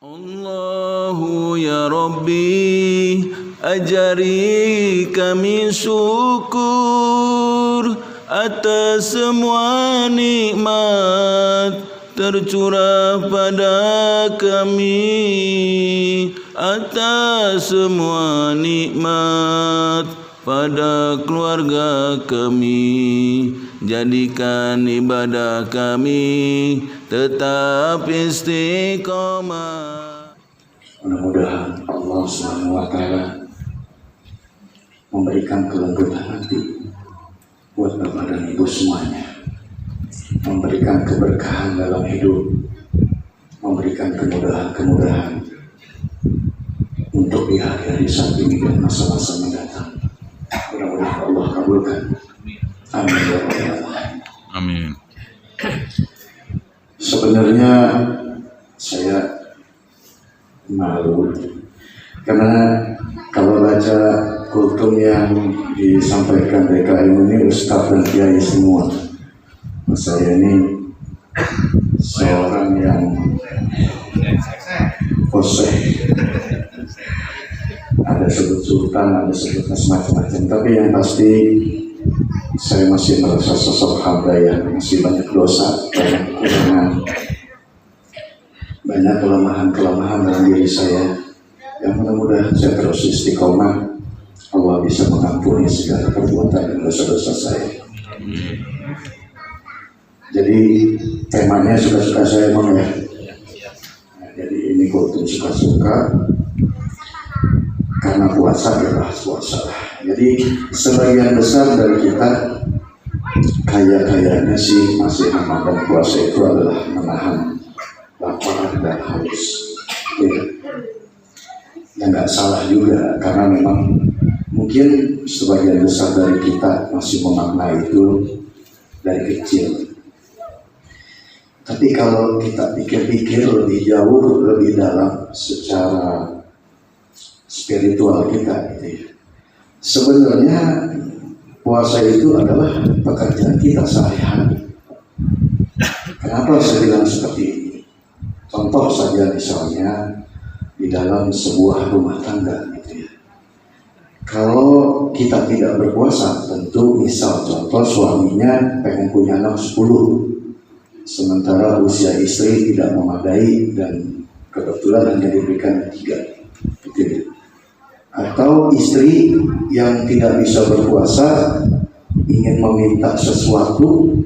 Allahu ya Rabbi, ajari kami syukur atas semua nikmat tercurah pada kami, atas semua nikmat pada keluarga kami. Jadikan ibadah kami tetap istiqomah. Mudah-mudahan Allah Subhanahu wa Ta'ala memberikan kelembutan hati buat Bapak dan Ibu semuanya, memberikan keberkahan dalam hidup, memberikan kemudahan-kemudahan untuk di hari-hari saat ini dan masa-masa mendatang. Mudah-mudahan Allah kabulkan. Amin ya Rabbal Alamin. Amin. Sebenarnya saya malu karena kalau baca kultum yang disampaikan DKM ini Ustadz dan Kiai semua. Saya ini seorang yang poseh, ada sebut sultan, ada sebut macam-macam, tapi yang pasti saya masih merasa sosok hamba yang masih banyak dosa, banyak kekurangan, banyak kelemahan-kelemahan dalam diri saya. Yang mudah-mudahan saya terus istiqomah, Allah bisa mengampuni segala perbuatan dan dosa-dosa saya. Jadi temanya suka-suka saya emang ya. Nah, jadi ini kultum suka-suka karena puasa ya puasa. Jadi sebagian besar dari kita kayaknya sih masih aman, dan puasa itu adalah menahan lapar dan haus. Ya nggak salah juga, karena memang mungkin sebagian besar dari kita masih memaknai itu dari kecil. Tapi kalau kita pikir-pikir lebih jauh, lebih dalam secara spiritual kita gitu ya, sebenarnya puasa itu adalah pekerjaan kita sehari-hari. Kenapa saya bilang seperti ini? Contoh saja misalnya di dalam sebuah rumah tangga gitu ya. Kalau kita tidak berpuasa, tentu misal contoh suaminya pengen punya anak 10, sementara usia istri tidak memadai dan kebetulan hanya diberikan 3 gitu ya. Atau istri yang tidak bisa berpuasa ingin meminta sesuatu,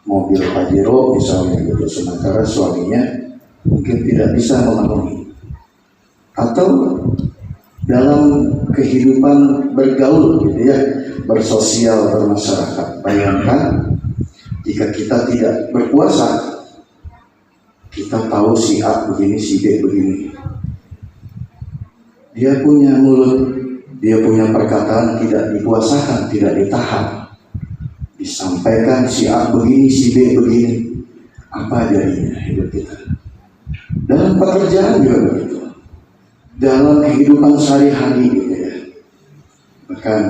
mobil Pajero misalnya gitu, sementara suaminya mungkin tidak bisa memenuhi. Atau dalam kehidupan bergaul gitu ya, bersosial, bermasyarakat. Bayangkan jika kita tidak berpuasa, kita tahu si A begini, si B begini. Dia punya mulut, dia punya perkataan tidak dipuasakan, tidak ditahan. Disampaikan si A begini, si B begini. Apa jadinya hidup kita? Dalam pekerjaan juga begitu. Dalam kehidupan sehari-hari gitu ya. Bahkan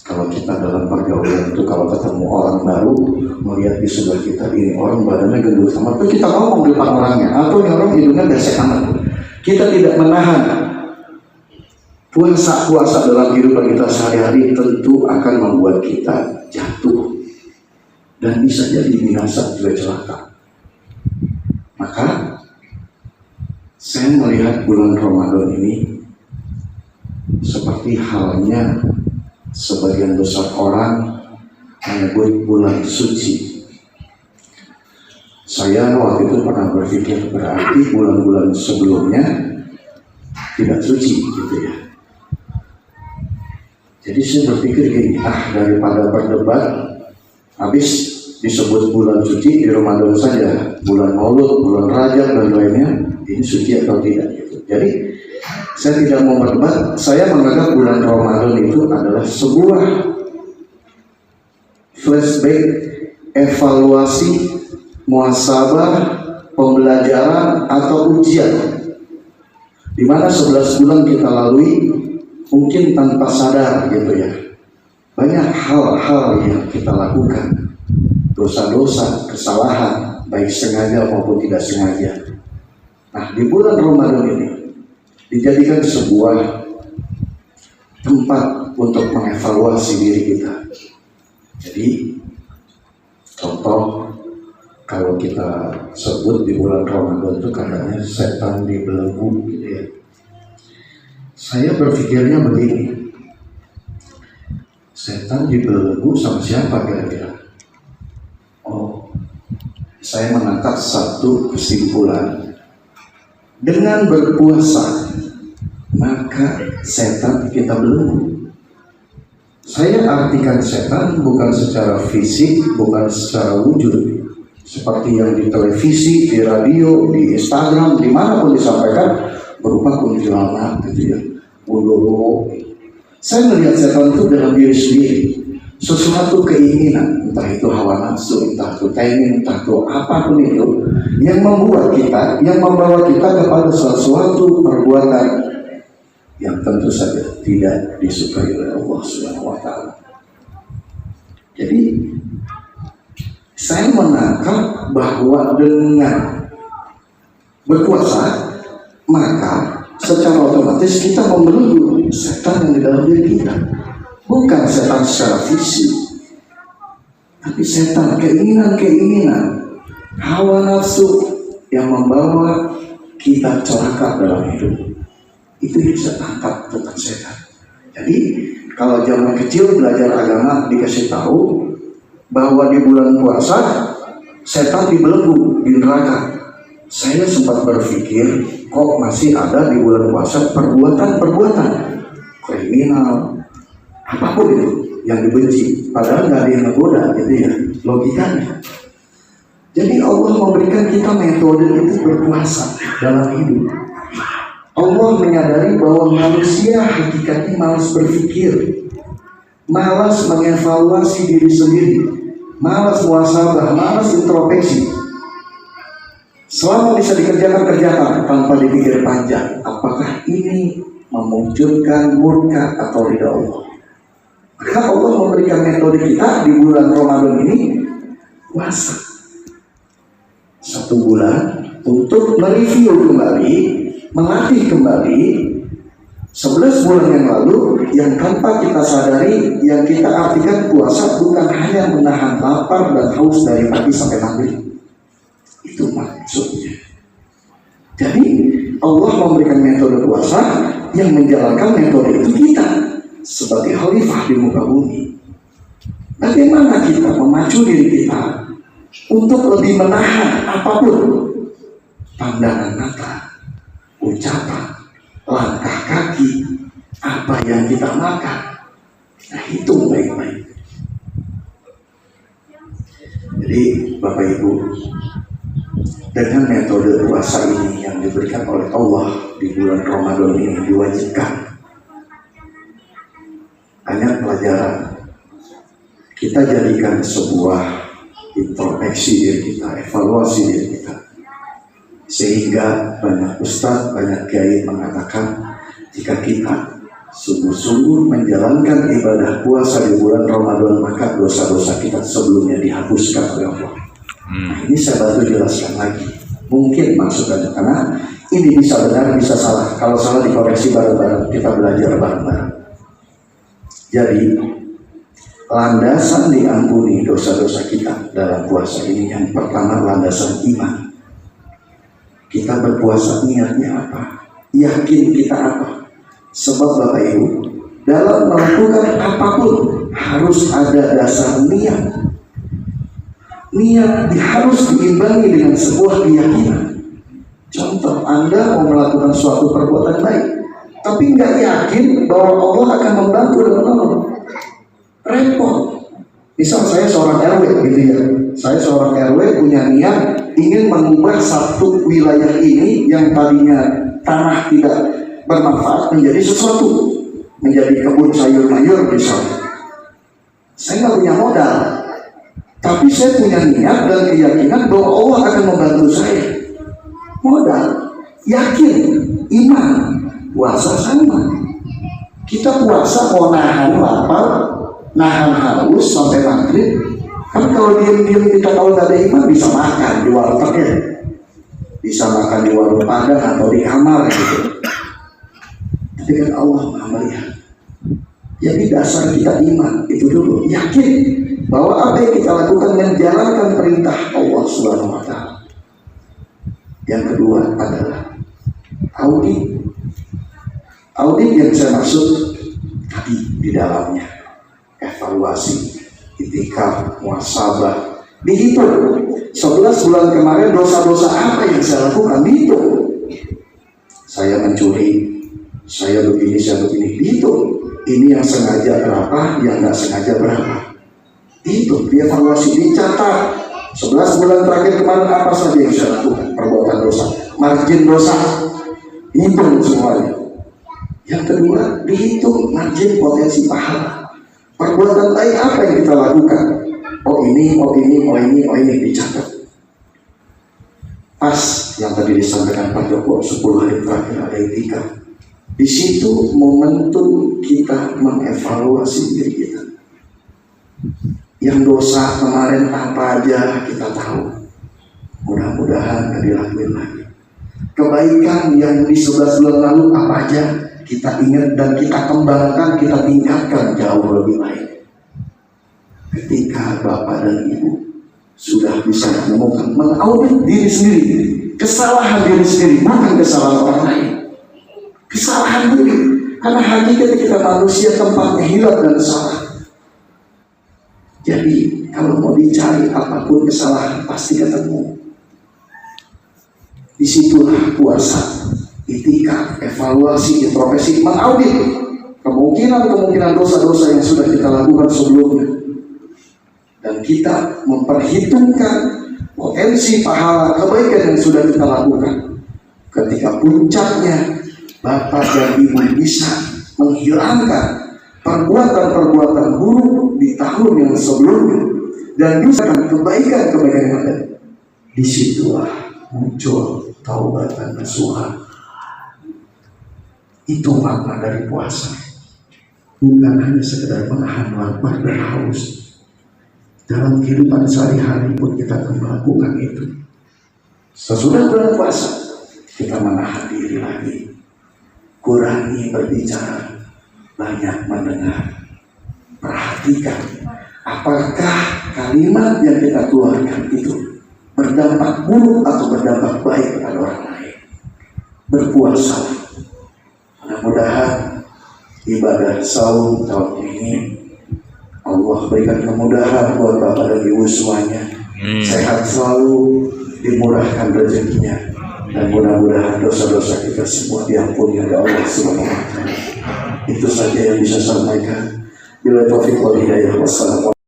kalau kita dalam pergaulan itu, kalau ketemu orang baru, melihat di sebelah kita ini orang badannya gendut sama, itu kita ngomong di depan orangnya, atau ini orang hidungnya besek amat. Kita tidak menahan. Puasa dalam kehidupan kita sehari-hari tentu akan membuat kita jatuh dan bisa jadi binasa juga celaka. Maka saya melihat bulan Ramadan ini seperti halnya sebagian besar orang menyebut bulan suci. Saya waktu itu pernah berpikir berarti bulan-bulan sebelumnya tidak suci gitu ya. Jadi saya berpikir gini, daripada berdebat habis disebut bulan suci di Ramadan saja, bulan Maulud, bulan Rajab dan lainnya, ini suci atau tidak gitu. Jadi saya tidak mau berdebat, saya menganggap bulan Ramadan itu adalah sebuah flashback, evaluasi, muhasabah, pembelajaran atau ujian, di mana 11 bulan kita lalui mungkin tanpa sadar gitu ya. Banyak hal-hal yang kita lakukan, dosa-dosa, kesalahan, baik sengaja maupun tidak sengaja. Nah, di bulan Ramadan ini dijadikan sebuah tempat untuk mengevaluasi diri kita. Jadi, contoh kalau kita sebut di bulan Ramadan itu katanya setan dibelenggu gitu ya. Saya berpikirnya begini, setan dibelenggu sama siapa kira-kira? Oh, saya menangkap satu kesimpulan. Dengan berpuasa, maka setan kita belenggu. Saya artikan setan bukan secara fisik, bukan secara wujud, seperti yang di televisi, di radio, di Instagram, dimanapun disampaikan berupa kuntilanak gitu ya, undoro. Saya melihat setan itu dalam diri sendiri, sesuatu keinginan, entah itu hawa nafsu, entah itu timing, entah itu apapun itu, yang membuat kita, yang membawa kita kepada sesuatu perbuatan yang tentu saja tidak disukai oleh Allah Subhanahu wa Ta'ala. Jadi saya menangkap bahwa dengan berpuasa maka secara otomatis kita membelenggu setan yang di dalam diri kita. Bukan setan secara fisik, tapi setan keinginan-keinginan, hawa nafsu yang membawa kita celaka dalam hidup. Itu bisa tangkap tentang setan. Jadi kalau zaman kecil belajar agama dikasih tahu bahwa di bulan puasa setan dibelenggu di neraka. Saya sempat berpikir kok masih ada di bulan puasa perbuatan-perbuatan kriminal, apapun itu yang dibenci, padahal nggak ada yang menggoda gitu ya logikanya. Jadi Allah memberikan kita metode itu berpuasa dalam hidup. Allah menyadari bahwa manusia hakikatnya malas berpikir, malas mengevaluasi diri sendiri, malas muhasabah, malas introspeksi. Selama bisa dikerjakan tanpa dipikir panjang, apakah ini memunculkan murka atau ridha Allah? Maka Allah memberikan metode kita di bulan Ramadan ini puasa 1 bulan untuk mereview kembali, melatih kembali 11 bulan yang lalu yang tanpa kita sadari, yang kita artikan puasa bukan hanya menahan lapar dan haus dari pagi sampai maghrib. Itu maksudnya. Jadi Allah memberikan metode puasa yang menjalankan metode itu kita sebagai khalifah di muka bumi. Bagaimana kita memacu diri kita untuk lebih menahan apapun, pandangan mata, ucapan, langkah kaki, apa yang kita makan. Nah, itu baik-baik. Jadi Bapak Ibu, dengan metode puasa ini yang diberikan oleh Allah di bulan Ramadan ini diwajibkan banyak pelajaran. Kita jadikan sebuah introspeksi diri kita, evaluasi diri kita. Sehingga banyak ustadz, banyak kiai mengatakan jika kita sungguh-sungguh menjalankan ibadah puasa di bulan Ramadan, maka dosa-dosa kita sebelumnya dihapuskan oleh Allah. Nah, ini saya bantu jelaskan lagi. Mungkin maksudnya karena ini bisa benar, bisa salah. Kalau salah dikoreksi bareng-bareng, kita belajar bareng-bareng. Jadi landasan diampuni dosa-dosa kita dalam puasa ini yang pertama landasan iman. Kita berpuasa niatnya apa? Yakin kita apa? Sebab Bapak Ibu, dalam melakukan apapun harus ada dasar niat. Niat harus diimbangi dengan sebuah keyakinan. Contoh, Anda mau melakukan suatu perbuatan baik, tapi nggak yakin bahwa Allah akan membantu dan menolong. Repot. Misal saya seorang RW gitu ya. Saya seorang RW punya niat ingin mengubah satu wilayah ini yang tadinya tanah tidak bermanfaat menjadi sesuatu, menjadi kebun sayur mayur misalnya. Saya nggak punya modal, tapi saya punya niat dan keyakinan bahwa Allah akan membantu saya. Modal, yakin, iman, puasa sama. Kita puasa mau nahan lapar, nahan haus sampai maghrib. Kan kalau diam-diam kita kalau nggak ada iman bisa makan di warteg ya. bisa makan di warung Padang atau di kamar gitu. Tapi kan Allah Maha melihat. Jadi dasar kita iman itu dulu, yakin bahwa apa yang kita lakukan menjalankan perintah Allah Subhanahu wa Ta'ala. Yang kedua adalah audit. Audit yang saya maksud tadi di dalamnya evaluasi, itikaf, muhasabah, dihitung 11 bulan kemarin dosa-dosa apa yang saya lakukan, dihitung. Saya mencuri, saya begini, dihitung. Ini yang sengaja berapa, yang nggak sengaja berapa, dihitung, dievaluasi, dicatat. 11 bulan terakhir kemarin apa saja yang saya lakukan, perbuatan dosa, margin dosa, hitung semuanya. Yang kedua, dihitung margin potensi pahala. Perbuatan baik apa yang kita lakukan? Oh ini, dicatat. Pas yang tadi disampaikan Pak Joko, 10 hari terakhir ada itikaf. Di situ momentum kita mengevaluasi diri kita. Yang dosa kemarin apa aja kita tahu. Mudah-mudahan gak dilakuin lagi. Kebaikan yang di 11 bulan lalu apa aja kita ingat dan kita kembangkan, kita tingkatkan jauh lebih baik. Ketika Bapak dan Ibu sudah bisa menemukan, mengaudit diri sendiri, kesalahan diri sendiri, bukan kesalahan orang lain. Kesalahan diri, karena hakikat kita manusia tempatnya hilaf dan salah. Jadi kalau mau dicari apapun kesalahan pasti ketemu. Disitulah puasa, itikaf, evaluasi, introspeksi, mengaudit kemungkinan dosa-dosa yang sudah kita lakukan sebelumnya, dan kita memperhitungkan potensi pahala kebaikan yang sudah kita lakukan. Ketika puncaknya Bapak dan Ibu bisa menghilangkan perbuatan-perbuatan buruk di tahun yang sebelumnya dan bisa kebaikan-kebaikan yang ada, disitulah muncul taubat dan nasuha. Itu makna dari puasa, bukan hanya sekedar menahan lapar dan haus. Dalam kehidupan sehari-hari pun kita akan melakukan itu. Sesudah bulan puasa, kita menahan diri lagi, kurangi berbicara, banyak mendengar. Perhatikan apakah kalimat yang kita keluarkan itu berdampak buruk atau berdampak baik kepada orang lain. Berpuasa, mudah-mudahan ibadah saum tahun ini Allah berikan kemudahan buat Bapak dan Ibu semuanya. Sehat selalu, dimurahkan rezekinya, dan mudah-mudahan dosa-dosa kita semua diampuni oleh Allah Subhanahu wa Ta'ala. Itu saja yang bisa saya sampaikan. Bila taufiq wal hidayah. Wassalamualaikum.